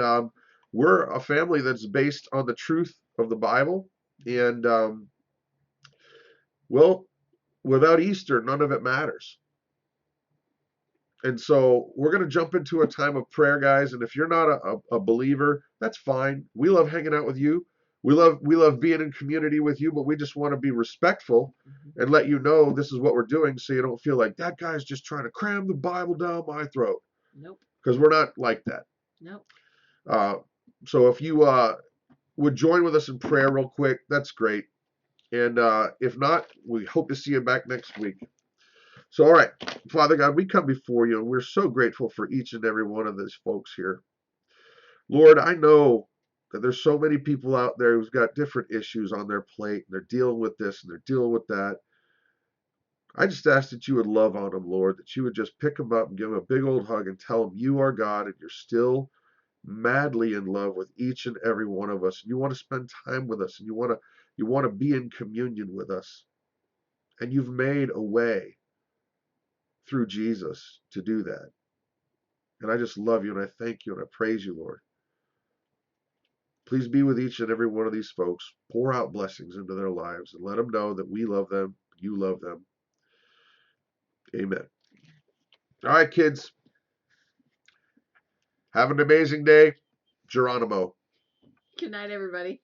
we're a family that's based on the truth of the Bible. And, well, without Easter, none of it matters. And so we're going to jump into a time of prayer, guys. And if you're not a believer, that's fine. We love hanging out with you. We love being in community with you, but we just want to be respectful and let you know this is what we're doing, so you don't feel like that guy's just trying to cram the Bible down my throat. Nope. Because we're not like that. Nope. So if you would join with us in prayer real quick, that's great. And if not, we hope to see you back next week. So, all right, Father God, we come before you, and we're so grateful for each and every one of these folks here. Lord, I know that there's so many people out there who's got different issues on their plate, and they're dealing with this, and they're dealing with that. I just ask that you would love on them, Lord, that you would just pick them up and give them a big old hug and tell them you are God, and you're still madly in love with each and every one of us. And you want to spend time with us, and you want to be in communion with us. And you've made a way through Jesus to do that. And I just love you, and I thank you, and I praise you, Lord. Please be with each and every one of these folks. Pour out blessings into their lives and let them know that we love them, you love them. Amen. All right, kids. Have an amazing day. Geronimo. Good night, everybody.